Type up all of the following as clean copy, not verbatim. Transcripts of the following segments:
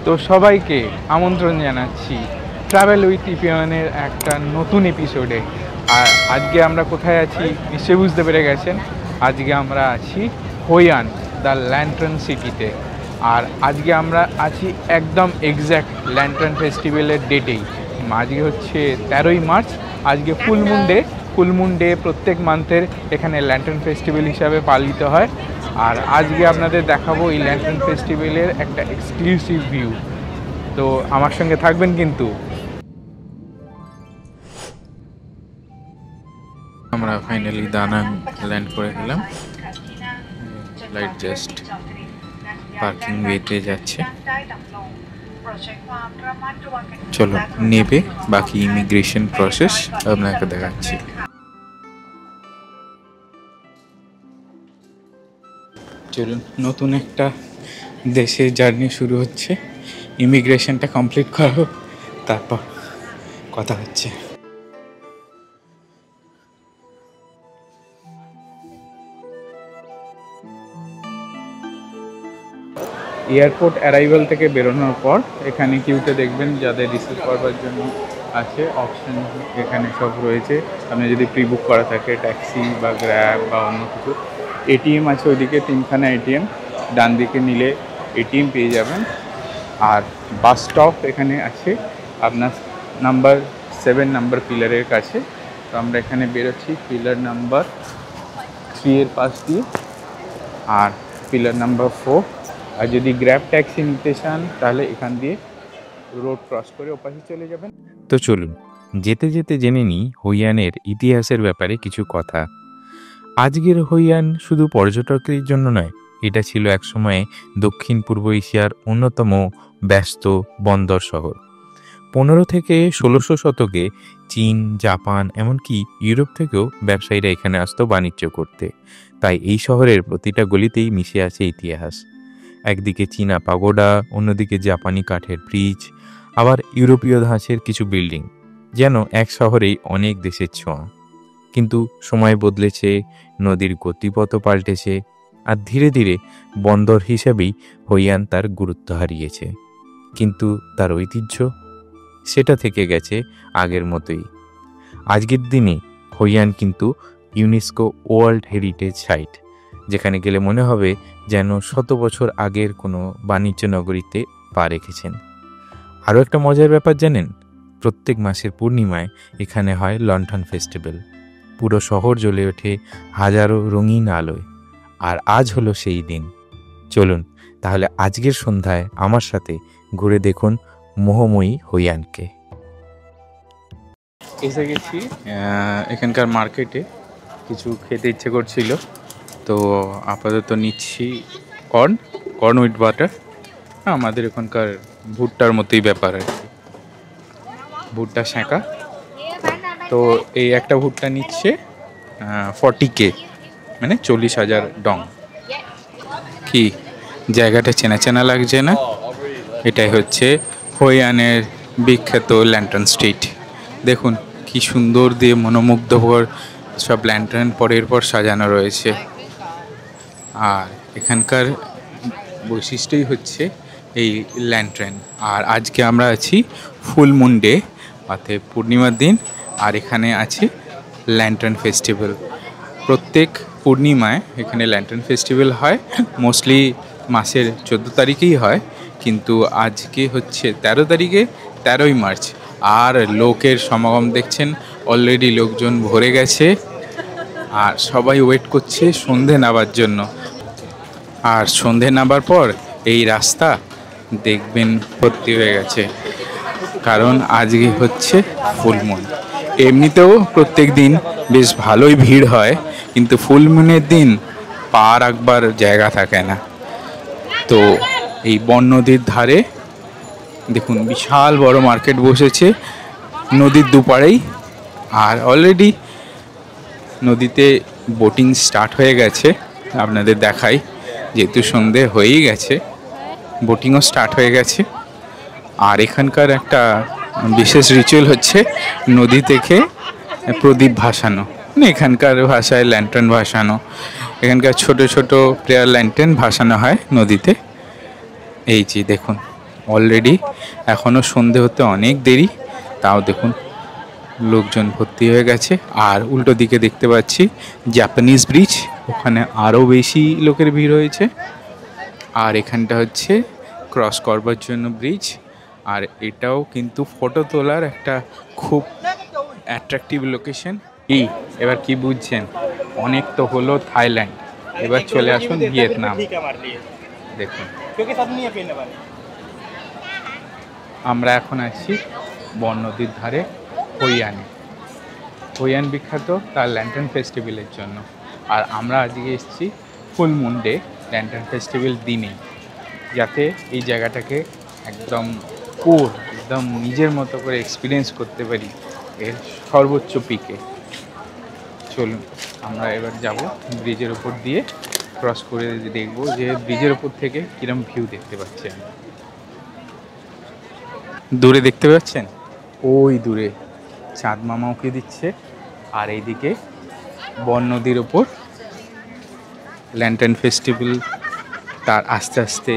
তো সবাইকে আমন্ত্রণ জানাচ্ছি ট্রাভেল উইথ ইপিওয়ানের একটা নতুন এপিসোডে। আর আজকে আমরা কোথায় আছি নিশ্চয়ই বুঝতে পেরে গেছেন। আজকে আমরা আছি হই আন দ্য ল্যান্টার্ন সিটিতে। আর আজকে আমরা আছি একদম এক্স্যাক্ট ল্যান্টার্ন ফেস্টিভ্যালের ডেটেই। আজকে হচ্ছে 13ই মার্চ। আজকে ফুল মুন ডে প্রত্যেক মান্থের এখানে ল্যান্টার্ন ফেস্টিভ্যাল হিসাবে পালিত হয়। আর আজকে আপনাদের দেখাবো এই ল্যান্টার্ন ফেস্টিভ্যালের একটা এক্সক্লুসিভ ভিউ। তো আমার সঙ্গে থাকবেন কিন্তু। আমরা ফাইনালি দানাং ল্যান্ড করে গেলাম। লাইট জাস্ট পার্কিং ওয়েতে যাচ্ছে। চলো নেবে বাকি ইমিগ্রেশন প্রসেস আপনাকে দেখাচ্ছি। চলুন, নতুন একটা দেশে জার্নি শুরু হচ্ছে। ইমিগ্রেশনটা কমপ্লিট করো, তারপর কথা হচ্ছে। এয়ারপোর্ট অ্যারাইভাল থেকে বেরোনোর পর এখানে কিউতে দেখবেন যাদের রিসিভ করবার জন্য আছে অপশান এখানে সব রয়েছে। আপনি যদি প্রি বুক করা থাকে ট্যাক্সি বা গ্র্যাব বা অন্য কিছু। এটিএম আছে ওইদিকে 3খানা এটিএম, ডান দিকে নিলে এটিএম পেয়ে যাবেন। আর বাস স্টপ এখানে আছে আপনার নাম্বার 7 নাম্বার পিলারের কাছে। তো আমরা এখানে বেরোচ্ছি পিলার নাম্বার 3 এর পাশ দিয়ে আর পিলার নাম্বার 4। আর যদি গ্র্যাব ট্যাক্সি নিতে চান তাহলে এখান দিয়ে রোড ক্রস করে ওপাশে চলে যাবেন। তো চলুন যেতে যেতে জেনে নিই হই আনের ইতিহাসের ব্যাপারে কিছু কথা। আজকের হই আন শুধু পর্যটকদের জন্য নয়, এটা ছিল একসময়ে দক্ষিণ পূর্ব এশিয়ার অন্যতম ব্যস্ত বন্দর শহর। 15 থেকে 1600 শতকে চীন, জাপান, এমনকি ইউরোপ থেকেও ব্যবসায়ীরা এখানে আসতো বাণিজ্য করতে। তাই এই শহরের প্রতিটা গলিতেই মিশে আছে ইতিহাস। একদিকে চীনা পাগোডা, অন্যদিকে জাপানি কাঠের ব্রিজ, আবার ইউরোপীয় ধাঁচের কিছু বিল্ডিং, যেন এক শহরেই অনেক দেশের ছোঁয়া। কিন্তু সময় বদলেছে, নদীর গতিপথও পাল্টেছে, আর ধীরে ধীরে বন্দর হিসেবেই হই আন তার গুরুত্ব হারিয়েছে। কিন্তু তার ঐতিহ্য সেটা থেকে গেছে আগের মতোই। আজকের দিনে হই আন কিন্তু ইউনেস্কো ওয়ার্ল্ড হেরিটেজ সাইট, যেখানে গেলে মনে হবে যেন 100 বছর আগের কোনো বাণিজ্য নগরীতে পা রেখেছেন। আরও একটা মজার ব্যাপার জানেন, প্রত্যেক মাসের পূর্ণিমায় এখানে হয় লন্ঠন ফেস্টিভ্যাল। পুরো শহর জ্বলে ওঠে হাজারো রঙিন আলোয়। আর আজ হলো সেই দিন। চলুন তাহলে আজকের সন্ধ্যায় আমার সাথে ঘুরে দেখুন মোহময়ী হই আনকে। এসে গেছি এখানকার মার্কেটে। কিছু খেতে ইচ্ছে করছিল, তো আপাতত নিচ্ছি কর্ন উইথ বাটার। আমাদের এখানকার ভুট্টার মতোই ব্যাপার আর কি, ভুট্টা সেঁকা। তো এই একটা ভুট্টা নিচ্ছে 40K, মানে 40,000 ডং। কি জায়গাটা চেনা চেনা লাগছে না? এটাই হচ্ছে হই আনের বিখ্যাত ল্যান্টার্ন স্ট্রিট। দেখুন কি সুন্দর দিয়ে মনোমুগ্ধকর সব ল্যান্টার্ন পরের পর সাজানো রয়েছে। আর এখানকার বৈশিষ্ট্যই হচ্ছে এই ল্যান্টার্ন। আর আজকে আমরা আছি ফুল মুন ডে, অর্থাৎ পূর্ণিমার দিন। আর এখানে আছে ল্যান্টার্ন ফেস্টিভ্যাল। প্রত্যেক পূর্ণিমায় এখানে ল্যান্টার্ন ফেস্টিভ্যাল হয়। মোস্টলি মাসের 14 তারিখেই হয়, কিন্তু আজকে হচ্ছে 13 তারিখে, 13ই মার্চ। আর লোকের সমাগম দেখছেন, অলরেডি লোকজন ভরে গেছে। আর সবাই ওয়েট করছে সন্ধে নামার জন্য। আর সন্ধে নামার পর এই রাস্তা দেখবেন ভর্তি হয়ে গেছে, কারণ আজকে হচ্ছে ফুল মুন। এমনিতেও প্রত্যেক দিন বেশ ভালোই ভিড় হয়, কিন্তু ফুল মুনের দিন পা রাখবার জায়গা থাকে না। তো এই বন নদীর ধারে দেখুন বিশাল বড় মার্কেট বসেছে নদীর দুপাড়েই। আর অলরেডি নদীতে বোটিং স্টার্ট হয়ে গেছে। আপনাদের দেখাই, যেহেতু সন্ধে হয়েই গেছে, বোটিংও স্টার্ট হয়ে গেছে। আর এখানকার একটা বিশেষ রিচুয়াল হচ্ছে নদী থেকে প্রদীপ ভাসানো, মানে এখানকার ভাষায় ল্যান্টার্ন ভাসানো। এখানকার ছোট ছোট প্রেয়ার ল্যান্টার্ন ভাসানো হয় নদীতে। এই যে দেখুন অলরেডি এখনও সন্ধে হতে অনেক দেরি, তাও দেখুন লোকজন ভর্তি হয়ে গেছে। আর উল্টো দিকে দেখতে পাচ্ছি জাপানিজ ব্রিজ, ওখানে আরও বেশি লোকের ভিড় হয়েছে। আর এখানটা হচ্ছে ক্রস করবার জন্য ব্রিজ। আর এটাও কিন্তু ফটো তোলার একটা খুব অ্যাট্রাকটিভ লোকেশন। এবার কি বুঝছেন? অনেক তো হলো থাইল্যান্ড, এবার চলে আসুন ভিয়েতনাম। দেখুন আমরা এখন আছি বন নদীর ধারে হইয়ানে। হইয়ান বিখ্যাত তার ল্যান্টার্ন ফেস্টিভ্যালের জন্য। আর আমরা আজকে এসেছি full moon day, lantern festival দিনে, যাতে এই জায়গাটাকে একদম একদম নিজের মতো করে এক্সপিরিয়েন্স করতে পারি এর সর্বোচ্চ পিকে। চলুন আমরা এবার যাব ব্রিজের ওপর দিয়ে, ক্রস করে দেখব যে ব্রিজের ওপর থেকে কিরম ভিউ দেখতে পাচ্ছি আমি। দূরে দেখতে পাচ্ছেন ওই দূরে চাঁদ মামা উঁকি দিচ্ছে, আর এইদিকে বন নদীর ওপর ল্যান্টার্ন ফেস্টিভ্যাল তার আস্তে আস্তে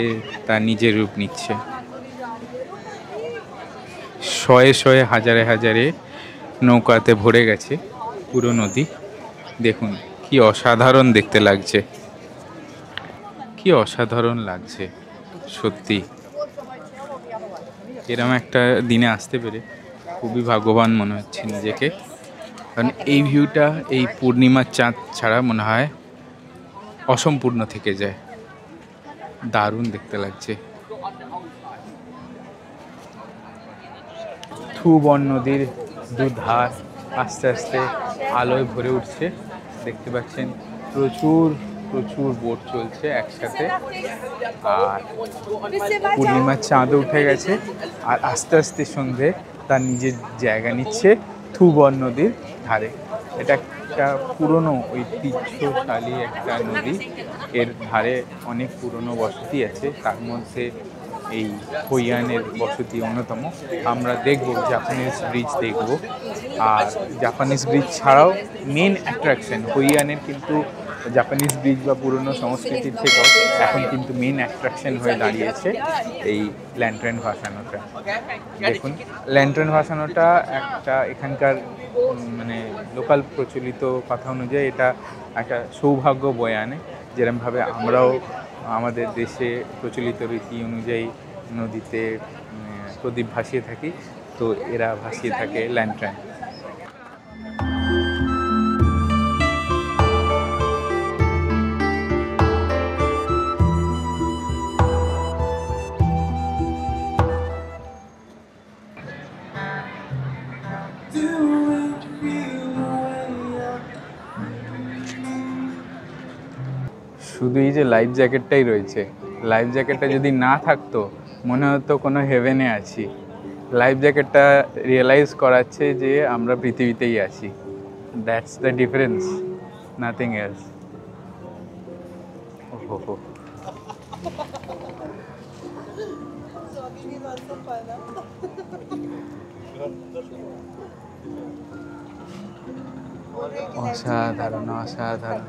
তার নিজের রূপ নিচ্ছে। শয়ে শয়ে হাজারে হাজারে নৌকাতে ভরে গেছে পুরো নদী। দেখুন কি অসাধারণ দেখতে লাগছে, কি অসাধারণ লাগছে সত্যি। এরম একটা দিনে আসতে পেরে খুবই ভাগ্যবান মনে হচ্ছে নিজেকে, কারণ এই ভিউটা এই পূর্ণিমার চাঁদ ছাড়া মনে হয় অসম্পূর্ণ থেকে যায়। দারুণ দেখতে লাগছে। বন নদীর দুধার আস্তে আস্তে আলোয় ভরে উঠছে, দেখতে পাচ্ছেন প্রচুর প্রচুর বোট চলছে একসাথে। আর পূর্ণিমার চাঁদও উঠে গেছে, আর আস্তে আস্তে সন্ধে তার নিজের জায়গা নিচ্ছে বন নদীর ধারে। এটা একটা পুরনো ঐতিহ্যশালী একটা নদী, এর ধারে অনেক পুরনো বসতি আছে, তার মধ্যে এই হইয়ানের বসতি অন্যতম। আমরা দেখব জাপানিজ ব্রিজ দেখব। আর জাপানিজ ব্রিজ ছাড়াও মেন অ্যাট্রাকশন হইয়ানের কিন্তু জাপানিজ ব্রিজ বা পুরনো সংস্কৃতির থেকেও এখন কিন্তু মেন অ্যাট্রাকশন হয়ে দাঁড়িয়েছে এই ল্যান্টার্ন ভাসানোটা। দেখুন ল্যান্টার্ন ভাসানোটা একটা এখানকার মানে লোকাল প্রচলিত কথা অনুযায়ী এটা একটা সৌভাগ্য বয়ে আনে। যেরকমভাবে আমরাও আমাদের দেশে প্রচলিত রীতি অনুযায়ী নদীতে প্রদীপ ভাসিয়ে থাকি, তো এরা ভাসিয়ে থাকে ল্যান্টার্ন। শুধু এই যে লাইফ জ্যাকেটটাই রয়েছে, লাইফ জ্যাকেটটা যদি না থাকতো মনে হতো কোনো হেভেনে আছি। লাইফ জ্যাকেটটা রিয়েলাইজ করাচ্ছে যে আমরা পৃথিবীতেই আছি। That's the difference, nothing else. ওহো অসাধারণ অসাধারণ।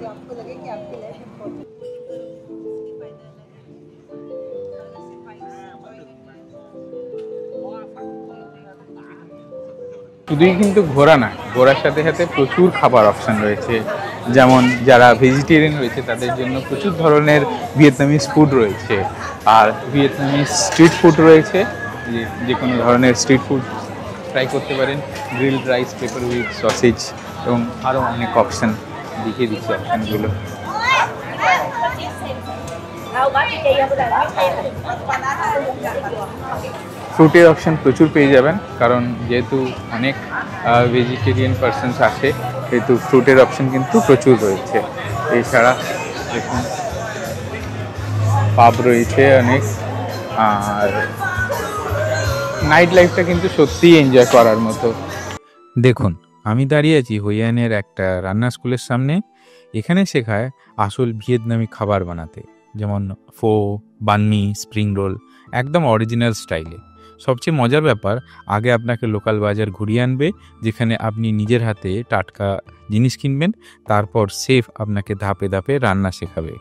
শুধুই কিন্তু ঘোরা না, ঘোরার সাথে সাথে প্রচুর খাবার অপশান রয়েছে। যেমন যারা ভেজিটেরিয়ান রয়েছে তাদের জন্য প্রচুর ধরনের ভিয়েতনামিজ ফুড রয়েছে, আর ভিয়েতনামিজ স্ট্রিট ফুড রয়েছে। যে কোনো ধরনের স্ট্রিট ফুড ট্রাই করতে পারেন। Grilled rice, paper with sausage এবং আরও অনেক অপশান দেখিয়ে দিচ্ছে অপশানগুলো। ফ্রুটের অপশান প্রচুর পেয়ে যাবেন, কারণ যেহেতু অনেক ভেজিটেরিয়ান পারসনস আসে সেহেতু ফ্রুটের অপশান কিন্তু প্রচুর রয়েছে। এছাড়া দেখুন পাব রয়েছে অনেক, আর নাইট লাইফটা কিন্তু সত্যিই এনজয় করার মতো। দেখুন আমি দাঁড়িয়ে আছি হইয়ানের একটা রান্না স্কুলের সামনে। এখানে শেখায় আসল ভিয়েতনামি খাবার বানাতে, যেমন ফো, বানমি, স্প্রিং রোল, একদম অরিজিনাল স্টাইলে। সবচেয়ে মজার ব্যাপার, আগে আপনাকে লোকাল বাজার ঘুরিয়ে আনবে, যেখানে আপনি নিজের হাতে টাটকা জিনিস কিনবেন। তারপর শেফ আপনাকে ধাপে ধাপে রান্না শেখাবে।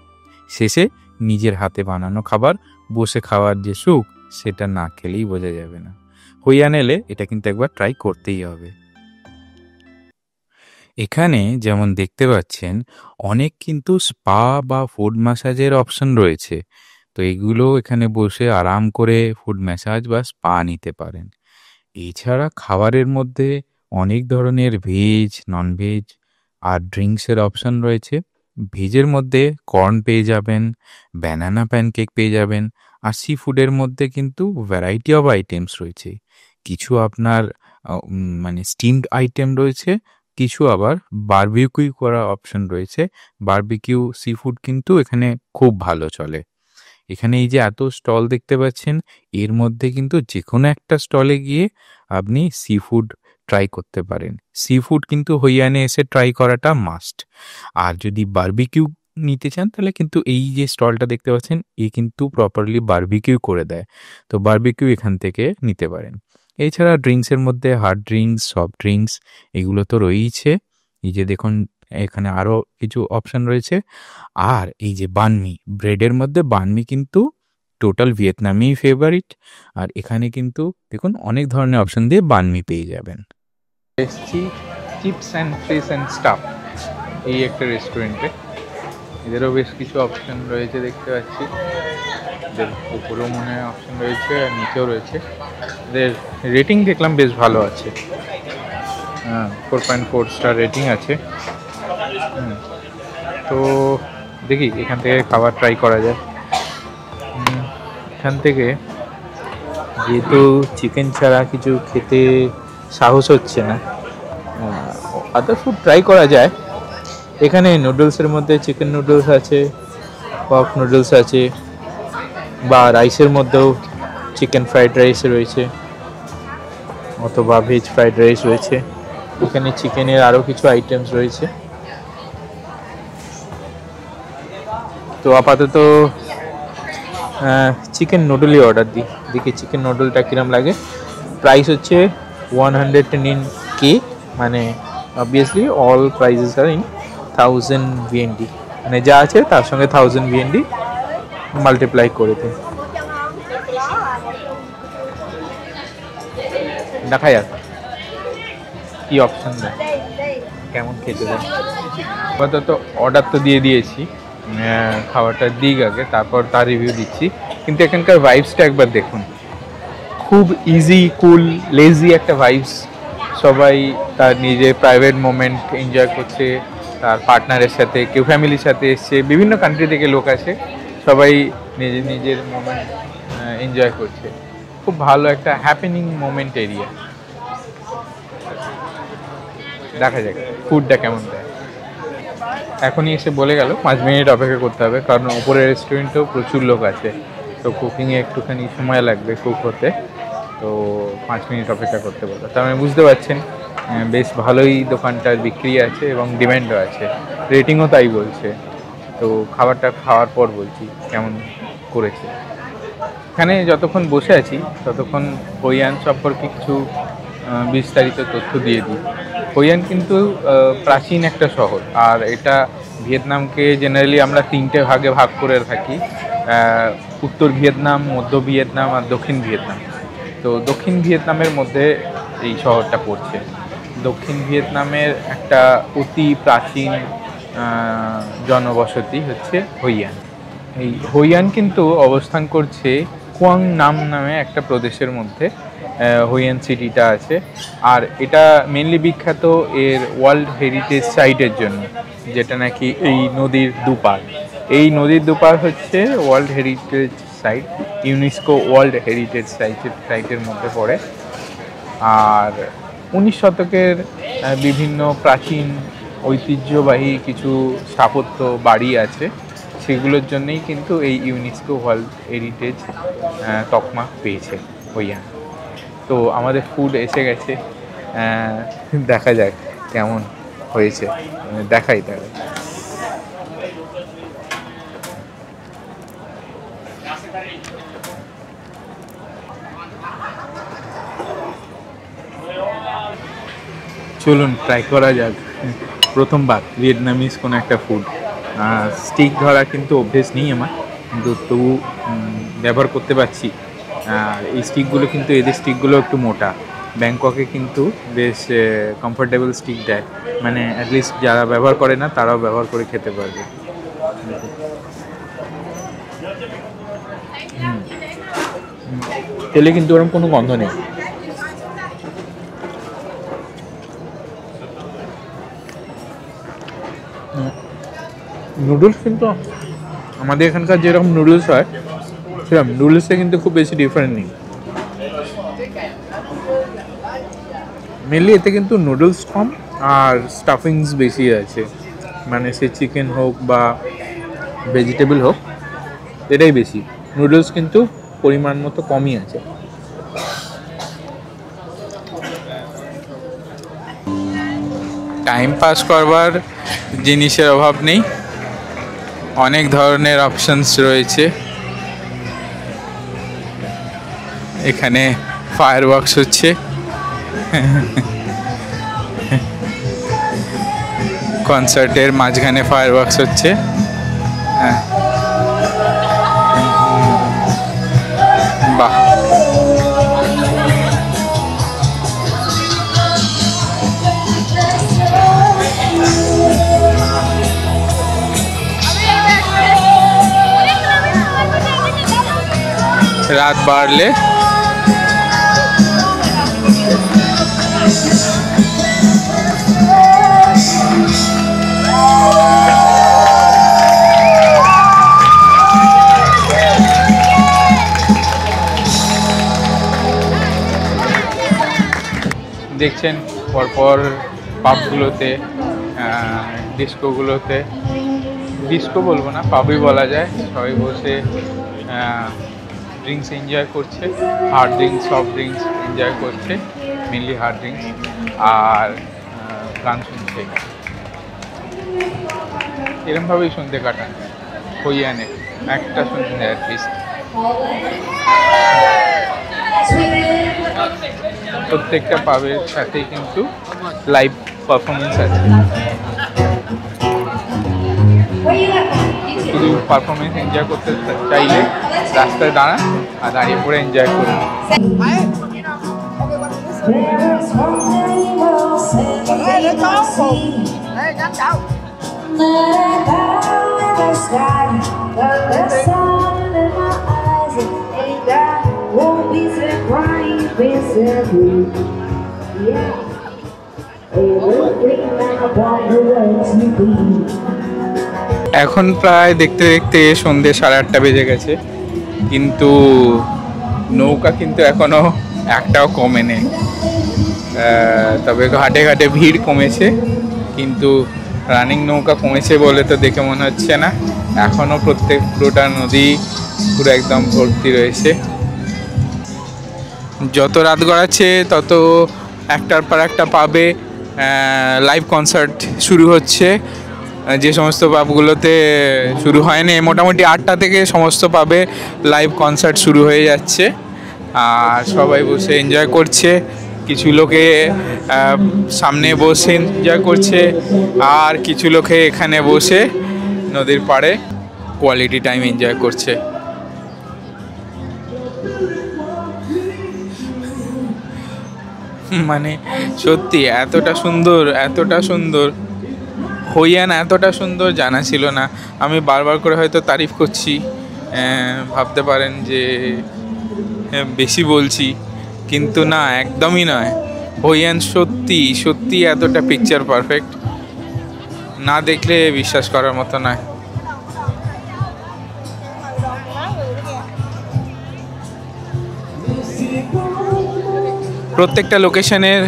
শেষে নিজের হাতে বানানো খাবার বসে খাওয়ার যে সুখ, সেটা না খেলেই বোঝা যাবে না। হুইয়ান এলে এটা কিন্তু একবার ট্রাই করতেই হবে। এখানে যেমন দেখতে পাচ্ছেন অনেক কিন্তু স্পা বা ফুড ম্যাসাজের অপশন রয়েছে। তো এগুলো এখানে বসে আরাম করে ফুড ম্যাসাজ বা স্পা নিতে পারেন। এছাড়া খাবারের মধ্যে অনেক ধরনের ভেজ, ননভেজ আর ড্রিঙ্কসের অপশন রয়েছে। ভেজের মধ্যে কর্ন পেয়ে যাবেন, ব্যানানা প্যানকেক পেয়ে যাবেন, আর সি ফুডের মধ্যে কিন্তু ভ্যারাইটি অফ আইটেমস রয়েছে। কিছু আপনার মানে স্টিমড আইটেম রয়েছে, কিছু আবার বারবিকিউ করা অপশন রয়েছে। বারবিকিউ সি ফুড কিন্তু এখানে খুব ভালো চলে। এখানে এই যে এত স্টল দেখতে পাচ্ছেন, এর মধ্যে কিন্তু যেকোনো একটা স্টলে গিয়ে আপনি সি ফুড ট্রাই করতে পারেন। সি ফুড কিন্তু হইয়ানে এসে ট্রাই করাটা মাস্ট। আর যদি বারবিকিউ নিতে চান তাহলে কিন্তু এই যে স্টলটা দেখতে পাচ্ছেন, এ কিন্তু প্রপারলি বারবিকিউ করে দেয়। তো বারবিকিউ এখান থেকে নিতে পারেন। এছাড়া ড্রিঙ্কসের মধ্যে হার্ড ড্রিঙ্কস, সফট ড্রিঙ্কস এগুলো তো রয়েইছে। এই যে দেখুন এখানে আরও কিছু অপশন রয়েছে। আর এই যে বানমি, ব্রেডের মধ্যে বানমি কিন্তু টোটাল ভিয়েতনামি ফেভারিট। আর এখানে কিন্তু দেখুন অনেক ধরনের অপশন দিয়ে বানমি পেয়ে যাবেন। এসছি chips and fish and staff এই একটা রেস্টুরেন্টে। এদেরও বেশ কিছু অপশন রয়েছে দেখতে পাচ্ছি। এদের উপরেও মনে হয় অপশন রয়েছে আর নিচেও রয়েছে। এদের রেটিং দেখলাম বেশ ভালো আছে, 4.4 স্টার রেটিং আছে। তো দেখি এখান থেকে খাবার ট্রাই করা যায়। এখান থেকে যেহেতু চিকেন ছাড়া কিছু খেতে সাহস হচ্ছে না, আদার ফুড ট্রাই করা যায়। এখানে নুডলসের মধ্যে চিকেন নুডলস আছে, পক নুডলস আছে, বা রাইসের মধ্যেও চিকেন ফ্রাইড রাইস রয়েছে অথবা ভেজ ফ্রাইড রাইস রয়েছে। এখানে চিকেনের আরও কিছু আইটেমস রয়েছে। তো আপাতত চিকেন নুডলই অর্ডার দিই, দেখি চিকেন নুডলটা কিরম লাগে। প্রাইস হচ্ছে 110K, মানে obviously all prices are in 1000 VND, মানে যা আছে তার সঙ্গে 1000 VND মাল্টিপ্লাই করে দিন। দেখা যাক কি অপশন দেয়, কেমন খেতে দেয়। আপাতত অর্ডার তো দিয়ে দিয়েছি, খাবারটা দিক আগে, তারপর তার রিভিউ দিচ্ছি। কিন্তু এখানকার ভাইবসটা একবার দেখুন, খুব ইজি, কুল, লেজি একটা ভাইবস। সবাই তার নিজের প্রাইভেট মোমেন্ট এনজয় করছে, তার পার্টনারের সাথে, কেউ ফ্যামিলির সাথে এসছে, বিভিন্ন কান্ট্রি থেকে লোক আছে, সবাই নিজের নিজের মোমেন্ট এনজয় করছে। খুব ভালো একটা হ্যাপেনিং মোমেন্ট এরিয়া। দেখা যাক ফুডটা কেমন দেয়। এখনই এসে বলে গেল 5 মিনিট অপেক্ষা করতে হবে, কারণ উপরের রেস্টুরেন্টেও প্রচুর লোক আছে, তো কুকিংয়ে একটুখানি সময় লাগবে কুক হতে। তো 5 মিনিট অপেক্ষা করতে বলো। তার মানে বুঝতে পারছেন বেশ ভালোই দোকানটার বিক্রি আছে এবং ডিমান্ডও আছে, রেটিংও তাই বলছে। তো খাবারটা খাওয়ার পর বলছি কেমন করেছে। এখানে যতক্ষণ বসে আছি ততক্ষণ হইয়ান সম্পর্কে কিছু বিস্তারিত তথ্য দিয়ে দিই। হইয়ান কিন্তু প্রাচীন একটা শহর, আর এটা ভিয়েতনামকে জেনারেলি আমরা 3টে ভাগে ভাগ করে থাকি, উত্তর ভিয়েতনাম, মধ্য ভিয়েতনাম আর দক্ষিণ ভিয়েতনাম। তো দক্ষিণ ভিয়েতনামের মধ্যে এই শহরটা পড়ছে। দক্ষিণ ভিয়েতনামের একটা অতি প্রাচীন জনবসতি হচ্ছে হইয়ান। এই হইয়ান কিন্তু অবস্থান করছে কুয়াং নাম নামে একটা প্রদেশের মধ্যে। হইয়ান সিটিটা আছে, আর এটা মেনলি বিখ্যাত এর ওয়ার্ল্ড হেরিটেজ সাইটের জন্য, যেটা নাকি এই নদীর দুপার। এই নদীর দুপার হচ্ছে world heritage site, UNESCO world heritage সাইটের মধ্যে পড়ে। আর 19 শতকের বিভিন্ন প্রাচীন ঐতিহ্যবাহী কিছু স্থাপত্য বাড়ি আছে, সেগুলোর জন্যই কিন্তু এই ইউনেস্কো ওয়ার্ল্ড হেরিটেজ তকমা পেয়েছে হইয়ান। তো আমাদের ফুড এসে গেছে, দেখা যাক কেমন হয়েছে, দেখাই তাহলে। চলুন ট্রাই করা যাক, প্রথমবার ভিয়েতনামিজ কোনো একটা ফুড। স্টিক ধরা কিন্তু অভ্যেস নেই আমার, কিন্তু তবু ব্যবহার করতে পারছি, এই স্টিকগুলো কিন্তু এদের স্টিকগুলো একটু মোটা। ব্যাংককে কিন্তু বেশ কমফোর্টেবল স্টিক দেয়, মানে অ্যাটলিস্ট যারা ব্যবহার করে না তারাও ব্যবহার করে খেতে পারবে। তেলে কিন্তু ওরকম কোনো গন্ধ নেই। নুডলস কিন্তু আমাদের এখানকার যেরকম নুডলস হয় সেরকম নুডলসে কিন্তু খুব বেশি ডিফারেন্ট নেই। মেনলি এতে কিন্তু নুডলস কম আর স্টাফিংস বেশি আছে, মানে সে চিকেন হোক বা ভেজিটেবল হোক এটাই বেশি। নুডলস কিন্তু পরিমাণ মতো কমই আছে। টাইম পাস করবার জিনিসের অভাব নেই, অনেক ধরনের অপশনস রয়েছে। এখানে ফায়ার ওয়ার্কস হচ্ছে, কনসার্টের মাঝখানে ফায়ার ওয়ার্কস হচ্ছে। হ্যাঁ, বাহ, রাত বাড়লে দেখছেন পরপর পাবগুলোতে, ডিস্কোগুলোতে, ডিস্কো বলবো না, পাবই বলা যায়, সবাই বসে ড্রিঙ্কস এনজয় করছে, hard drinks soft drinks enjoy করছে, মেনলি হার্ড ড্রিঙ্কস, আর গান শুনছে। এরমভাবেই সন্ধ্যে কাটান হইয়ানে, একটা সন্ধ্যে অ্যাটলিস্ট। প্রত্যেকটা পাবের সাথেই কিন্তু লাইভ পারফরমেন্স আছে। শুধু পারফরমেন্স এনজয় করতে চাইলে রাস্তায় দাঁড়ান আর দাঁড়িয়ে পড়ে এনজয় করুন। এখন প্রায় দেখতে দেখতে সন্ধ্যে 8:30 বেজে গেছে, কিন্তু নৌকা কিন্তু এখনো একটাও কমেনি। তবে ঘাটে ঘাটে ভিড় কমেছে, কিন্তু রানিং নৌকা কমেছে বলে তো দেখে মনে হচ্ছে না। এখনো পুরোটা নদী পুরো একদম ভর্তি রয়েছে। যত রাত গড়াচ্ছে তত একটার পর একটা পাবে লাইভ কনসার্ট শুরু হচ্ছে। যে সমস্ত পাবগুলোতে শুরু হয়নি, মোটামুটি 8টা থেকে সমস্ত পাবে লাইভ কনসার্ট শুরু হয়ে যাচ্ছে, আর সবাই বসে এনজয় করছে। কিছু লোকে সামনে বসে এনজয় করছে, আর কিছু লোকে এখানে বসে নদীর পাড়ে কোয়ালিটি টাইম এনজয় করছে। মানে সত্যি এতটা সুন্দর হইয়ান, এতটা সুন্দর জানা ছিল না। আমি বারবার করে হয়তো তারিফ করছি, ভাবতে পারেন যে বেশি বলছি, কিন্তু না, একদমই নয়। হইয়ান সত্যি এতটা পিকচার পারফেক্ট, না দেখলে বিশ্বাস করার মতো নয়। প্রত্যেকটা লোকেশনের,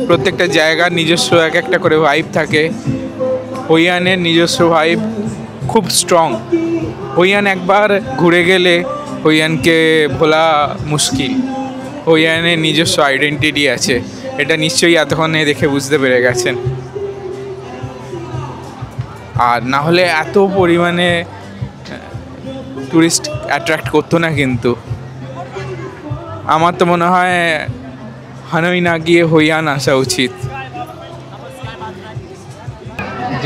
প্রত্যেকটা জায়গার নিজস্ব একটা করে ভাইব থাকে। হইয়ানের নিজস্ব ভাইব খুব স্ট্রং। হইয়ান একবার ঘুরে গেলে হইয়ানকে ভোলা মুশকিল। হইয়ানের নিজস্ব আইডেন্টিটি আছে, এটা নিশ্চয়ই এতক্ষণে দেখে বুঝতে পেরে গেছেন। আর না হলে এত পরিমাণে টুরিস্ট অ্যাট্রাক্ট করতো না। কিন্তু আমার তো মনে হয় হানই না গিয়ে হইয়ান আসা উচিত।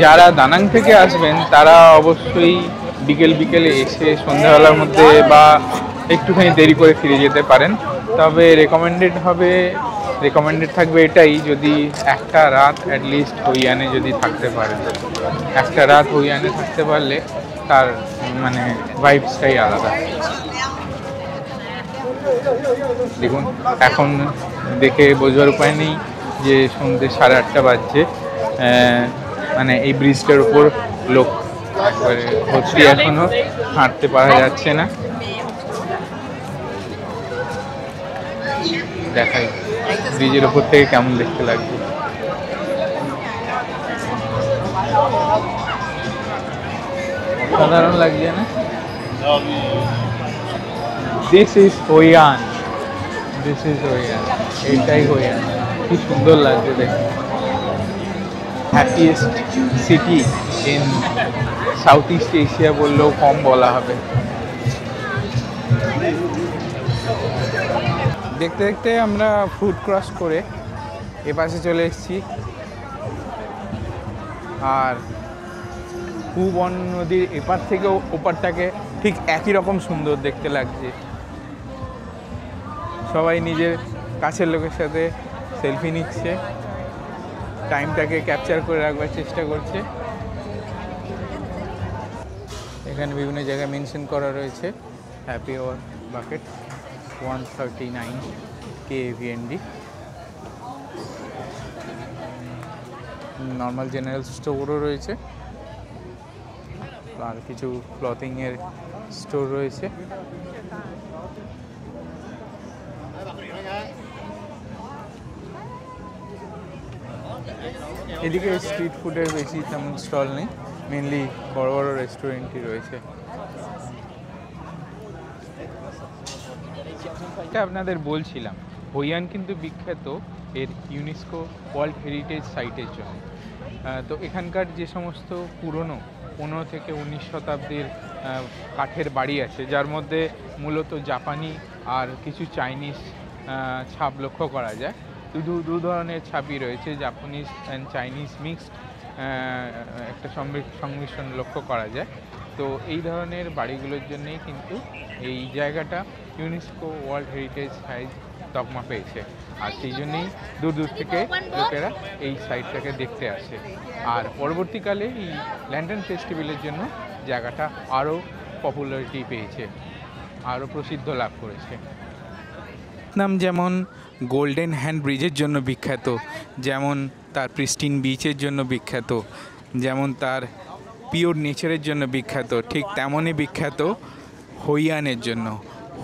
যারা দানাং থেকে আসবেন তারা অবশ্যই বিকেলে এসে সন্ধ্যাবেলার মধ্যে বা একটুখানি দেরি করে ফিরে যেতে পারেন। তবে রেকমেন্ডেড থাকবে এটাই, যদি একটা রাত অ্যাটলিস্ট হইয়ানে যদি থাকতে পারেন, একটা রাত হইয়ানে থাকতে পারলে তার মানে ভাইবসটাই আলাদা। দেখুন এখন দেখে বোঝবার উপায় নেই যে সন্ধ্যে 8:30 বাজছে, মানে এই ব্রিজটার উপর লোক একবারে ভর্তি, এখনো হাঁটতে পারা যাচ্ছে না। দেখাই ব্রিজের উপর থেকে কেমন দেখতে লাগবে। সাধারণ লাগছে না? দিস ইজ হইয়ান, এইটাই হইয়ান। কি সুন্দর লাগছে দেখতে। Happiest city in south east Asia বললেও কম বলা হবে। দেখতে দেখতে আমরা ফুড ক্রস করে এপাশে চলে এসেছি, আর হুবন নদীর এপার থেকেও ওপারটাকে ঠিক একই রকম সুন্দর দেখতে লাগছে। সবাই নিজের কাছের লোকের সাথে সেলফি নিচ্ছে, টাইমটাকে ক্যাপচার করে রাখবার চেষ্টা করছে। এখানে বিভিন্ন জায়গায় মেনশন করা রয়েছে happy hour bucket 139 KVND। Normal general স্টোরও রয়েছে, আর কিছু ক্লথিংয়ের স্টোর রয়েছে। এদিকে স্ট্রিট ফুডের বেশি তেমন স্টল নেই, মেনলি বড় বড় রেস্টুরেন্টই রয়েছে। এটা আপনাদের বলছিলাম, হইয়ান কিন্তু বিখ্যাত এর ইউনেস্কো ওয়ার্ল্ড হেরিটেজ সাইটের জন্য। তো এখানকার যে সমস্ত পুরনো 15 থেকে 19 শতাব্দীর কাঠের বাড়ি আছে, যার মধ্যে মূলত জাপানি আর কিছু চাইনিজ ছাপ লক্ষ্য করা যায়। দু ধরনের ছাপই রয়েছে, জাপানিজ অ্যান্ড চাইনিজ মিক্সড একটা সংমিশ্রণ লক্ষ্য করা যায়। তো এই ধরনের বাড়িগুলোর জন্যেই কিন্তু এই জায়গাটা ইউনেস্কো ওয়ার্ল্ড হেরিটেজ সাইট তকমা পেয়েছে, আর সেই জন্যেই দূর দূর থেকে লোকেরা এই সাইটটাকে দেখতে আসে। আর পরবর্তীকালে এই ল্যান্টার্ন ফেস্টিভ্যালের জন্য জায়গাটা আরও পপুলারিটি পেয়েছে, আরও প্রসিদ্ধ লাভ করেছে। ভিয়েতনাম যেমন গোল্ডেন হ্যান্ড ব্রিজের জন্য বিখ্যাত, যেমন তার প্রিস্টিন বিচের জন্য বিখ্যাত, যেমন তার পিওর নেচারের জন্য বিখ্যাত, ঠিক তেমনই বিখ্যাত হইয়ানের জন্য।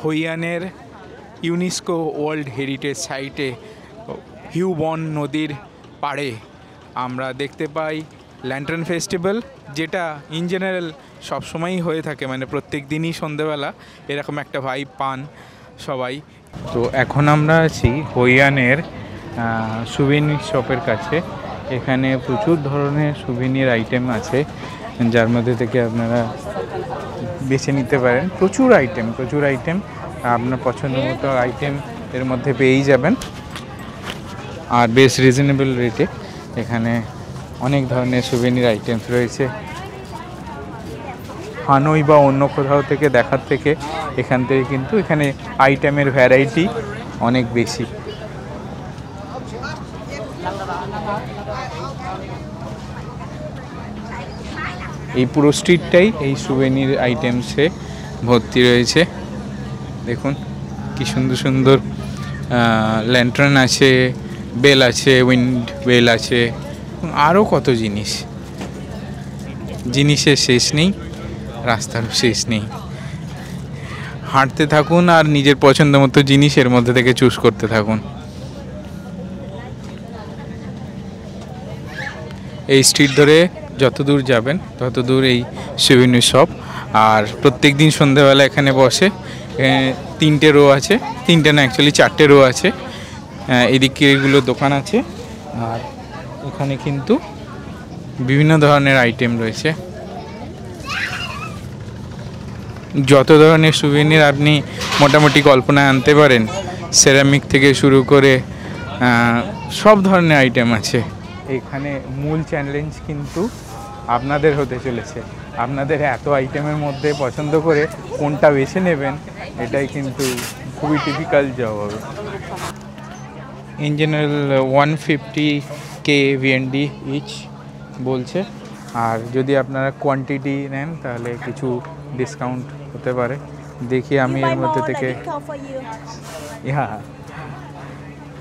হইয়ানের ইউনেস্কো ওয়ার্ল্ড হেরিটেজ সাইটে হিউবন নদীর পাড়ে আমরা দেখতে পাই ল্যান্টার্ন ফেস্টিভ্যাল, যেটা ইন জেনারেল সবসময়ই হয়ে থাকে, মানে প্রত্যেক দিনই সন্ধেবেলা এরকম একটা ভাইব পান সবাই। তো এখন আমরা আছি হইয়ানের সুভেনির শপের কাছে। এখানে প্রচুর ধরনের সুভেনির আইটেম আছে, যার মধ্যে থেকে আপনারা বেছে নিতে পারেন। প্রচুর আইটেম আপনার পছন্দ মতো আইটেম এর মধ্যে পেয়েই যাবেন, আর বেশ রিজনেবল রেটে এখানে অনেক ধরনের সুভেনির আইটেমস রয়েছে। হানই বা অন্য কোথাও থেকে দেখার থেকে এখান থেকে কিন্তু এখানে আইটেমের ভ্যারাইটি অনেক বেশি। এই পুরো স্ট্রিটটাই এই সুভেনির আইটেমসে ভর্তি রয়েছে। দেখুন কি সুন্দর সুন্দর ল্যান্টার্ন আছে, বেল আছে, উইন্ড বেল আছে, আরও কত জিনিসের শেষ নেই, রাস্তারও শেষ নেই। হাঁটতে থাকুন আর নিজের পছন্দ মতো জিনিস এর মধ্যে থেকে চুজ করতে থাকুন। এই স্ট্রিট ধরে যত দূর যাবেন তত দূর এই সুভেনির শপ, আর প্রত্যেক দিন সন্ধ্যাবেলা এখানে বসে। 3টে রো আছে, 3টে না অ্যাকচুয়ালি 4টে রো আছে। এদিকে এগুলো দোকান আছে, আর এখানে কিন্তু বিভিন্ন ধরনের আইটেম রয়েছে। যত ধরনের সুভেনির আপনি মোটামুটি কল্পনায় আনতে পারেন, সেরামিক থেকে শুরু করে সব ধরনের আইটেম আছে এখানে। মূল চ্যালেঞ্জ কিন্তু আপনাদের হতে চলেছে, আপনাদের এত আইটেমের মধ্যে পছন্দ করে কোনটা বেছে নেবেন এটাই কিন্তু খুবই টিপিক্যাল জব হবে। In general 150K VND each বলছে, আর যদি আপনারা কোয়ান্টিটি নেন তাহলে কিছু ডিসকাউন্ট হতে পারে। দেখি আমি এর মধ্যে থেকে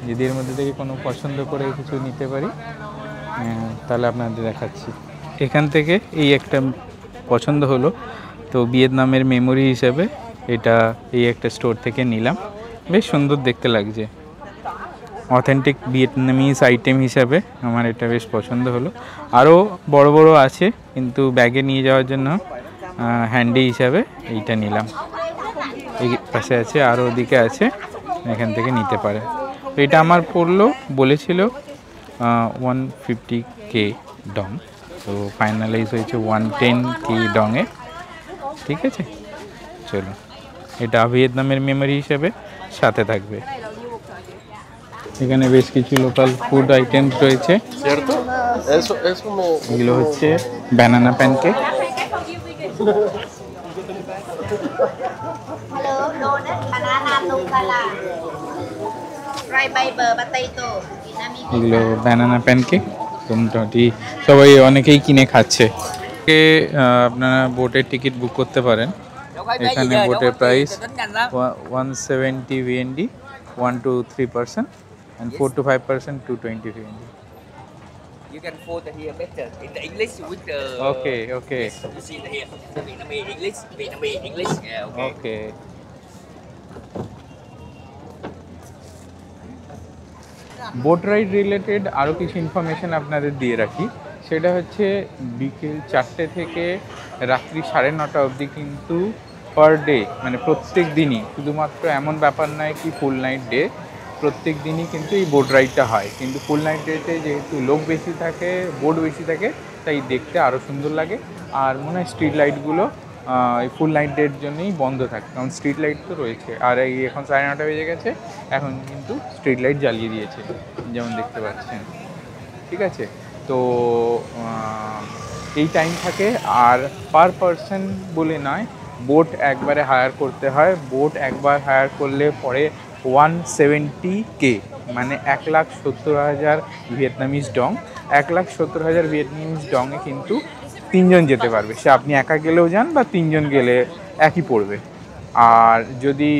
যদি এর মধ্যে থেকে কোনো পছন্দ করে কিছু নিতে পারি তাহলে আপনাদের দেখাচ্ছি। এখান থেকে এই একটা পছন্দ হলো, তো ভিয়েতনামের মেমোরি হিসেবে এটা এই একটা স্টোর থেকে নিলাম। বেশ সুন্দর দেখতে লাগছে, অথেন্টিক ভিয়েতনামিজ আইটেম হিসাবে আমার এটা বেশ পছন্দ হলো। আরও বড় বড় আছে, কিন্তু ব্যাগে নিয়ে যাওয়ার জন্য হ্যান্ডি হিসাবে এইটা নিলাম। এই পাশে আছে, আরও ওদিকে আছে, এখান থেকে নিতে পারে। তো এটা আমার পড়লো, বলেছিল 150K ডং, তো ফাইনালাইজ হয়েছে 110K ডংয়ে। ঠিক আছে, চলো, এটা ভিয়েতনামের মেমোরি হিসেবে সাথে থাকবে। এখানে বেশ কিছু লোকাল ফুড আইটেমস রয়েছে। এগুলো হচ্ছে ব্যানানা প্যানকেক, এগুলো ব্যানানা প্যানকেক। তো মোটামুটি সবাই অনেকেই কিনে খাচ্ছে। আপনারা বোটের টিকিট বুক করতে পারেন। এখানে বোটের price 170 VND, 1 to 3 person, and 4 to 5 person 220 VND. You can follow here better in the English with the. Okay. Yes, you see the here Vietnamese English. Yeah, okay. Boat ride related আরও কিছু information আপনাদের দিয়ে রাখি। সেটা হচ্ছে বিকেল 4টে থেকে রাত্রি 9:30 অবধি কিন্তু পার ডে, মানে প্রত্যেক দিনই, শুধুমাত্র এমন ব্যাপার নয় কি ফুল নাইট ডে, প্রত্যেক দিনই কিন্তু এই বোট রাইডটা হয়। কিন্তু ফুল নাইট ডেতে যেহেতু লোক বেশি থাকে, বোট বেশি থাকে, তাই দেখতে আরও সুন্দর লাগে। আর মনে হয় স্ট্রিট লাইটগুলো এই ফুল নাইট ডের জন্যই বন্ধ থাকে, কারণ স্ট্রিট লাইট তো রয়েছে। আর এই এখন 9:30 বেজে গেছে, এখন কিন্তু স্ট্রিট লাইট জ্বালিয়ে দিয়েছে, যেমন দেখতে পাচ্ছেন। ঠিক আছে, তো এই টাইম থাকে। আর পার পারসন বলে নয়, বোট একবারে হায়ার করতে হয়। বোট একবার হায়ার করলে পরে 170K, মানে 1,70,000 ভিয়েতনামিজ ডং। 1,70,000 ভিয়েতনামিজ ডংয়ে কিন্তু 3 জন যেতে পারবে। সে আপনি একা গেলেও যান বা 3 জন গেলে একই পড়বে। আর যদি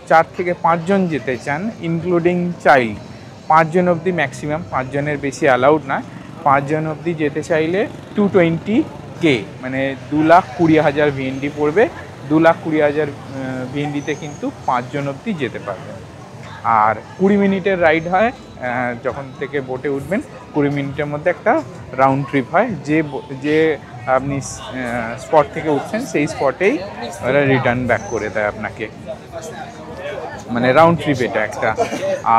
4 থেকে 5 জন যেতে চান, ইনক্লুডিং চাইল্ড, 5 জন অবধি ম্যাক্সিমাম, 5 জনের বেশি অ্যালাউড নয়। 5 জন অবধি যেতে চাইলে 220K, মানে 2,20,000 VND পড়বে। 2,20,000 VNDতে কিন্তু 5 জন অবধি যেতে পারবেন। আর 20 মিনিটের রাইড হয়, যখন থেকে বোটে উঠবেন 20 মিনিটের মধ্যে একটা রাউন্ড ট্রিপ হয়। যে আপনি স্পট থেকে উঠছেন সেই স্পটেই ওরা রিটার্ন ব্যাক করে দেয় আপনাকে, মানে রাউন্ড ট্রিপ এটা একটা।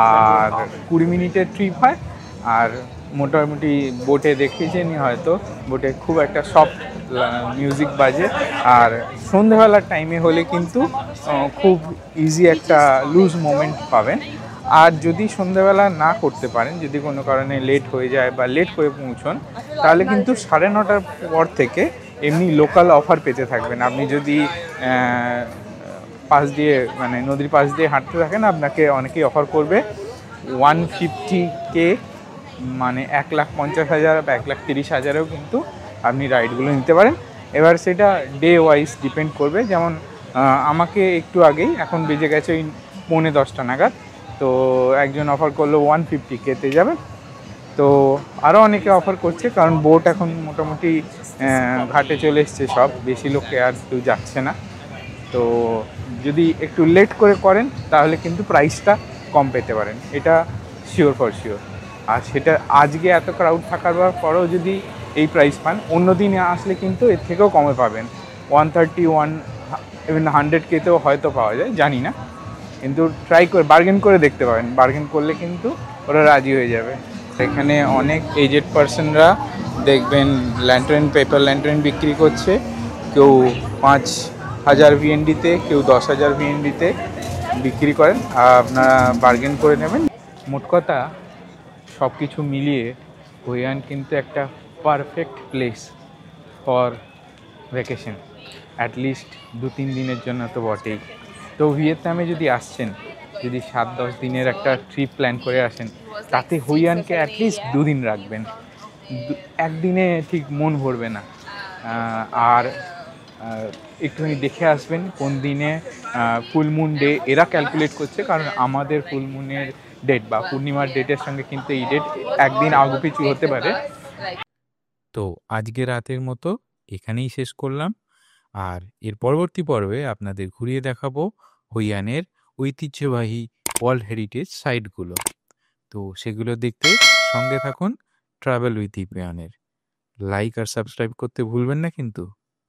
আর 20 মিনিটের ট্রিপ হয়। আর মোটামুটি বোটে দেখেছেনই হয়তো, বোটে খুব একটা সফট মিউজিক বাজে। আর সন্ধ্যেবেলার টাইমে হলে কিন্তু খুব ইজি একটা লুজ মোমেন্ট পাবেন। আর যদি সন্ধ্যেবেলা না করতে পারেন, যদি কোনো কারণে লেট হয়ে যায় বা লেট করে পৌঁছন, তাহলে কিন্তু 9:30 পর থেকে এমনি লোকাল অফার পেতে থাকবেন। আপনি যদি পাশ দিয়ে, মানে নদীর পাশ দিয়ে হাঁটতে থাকেন, আপনাকে অনেকেই অফার করবে 150K, মানে 1,50,000 বা 1,30,000-এও কিন্তু আপনি রাইডগুলো নিতে পারেন। এবার সেটা ডে ওয়াইজ ডিপেন্ড করবে। যেমন আমাকে একটু আগেই, এখন বেজে গেছে ওই 9:45 নাগাদ, তো একজন অফার করলো 150K-তে যাবে। তো আরও অনেকে অফার করছে, কারণ বোট এখন মোটামুটি ঘাটে চলে এসছে সব, বেশি লোকে আর কেউ যাচ্ছে না। তো যদি একটু লেট করে করেন তাহলে কিন্তু প্রাইসটা কম পেতে পারেন, এটা শিওর ফর শিওর। আর সেটা আজকে এত ক্রাউড থাকার পরেও যদি এই প্রাইস পান, অন্য দিনে আসলে কিন্তু এর থেকেও কমে পাবেন। 130, ইভেন 100K-তেও হয়তো পাওয়া যায়, জানি না, কিন্তু ট্রাই করে বার্গেন করে দেখতে পাবেন। বার্গেন করলে কিন্তু ওরা রাজি হয়ে যাবে। এখানে অনেক এজেড পার্সনরা দেখবেন ল্যান্টার্ন, পেপার ল্যান্টার্ন বিক্রি করছে। কেউ 5,000 VND-তে, কেউ 10,000 VND-তে বিক্রি করেন। আপনারা বার্গেন করে নেবেন। মোট কথা, সব কিছু মিলিয়ে হই অ্যান কিন্তু একটা perfect place for vacation, at least 2-3 দিনের জন্য তো বটেই। তো ভিয়েতনামে যদি আসছেন, যদি 7-10 দিনের একটা ট্রিপ প্ল্যান করে আসেন, তাতে হুইয়ানকে অ্যাটলিস্ট 2 দিন রাখবেন। একদিনে ঠিক মন ভরবে না। আর একটুখানি দেখে আসবেন কোন দিনে ফুল মুন ডে এরা ক্যালকুলেট করছে, কারণ আমাদের ফুল মুনের ডেট বা পূর্ণিমার ডেটের সঙ্গে কিন্তু এই ডেট একদিন আগুপিছু হতে পারে। তো আজকে রাতের মতো এখানেই শেষ করলাম, আর এর পরবর্তী পর্বে আপনাদের ঘুরিয়ে দেখাবো হুইয়ানের ঐতিহ্যবাহী ওয়ার্ল্ড হেরিটেজ সাইটগুলো। তো সেগুলো দেখতে সঙ্গে থাকুন ট্রাভেল উইথ ইপিয়ানের। লাইক আর সাবস্ক্রাইব করতে ভুলবেন না কিন্তু।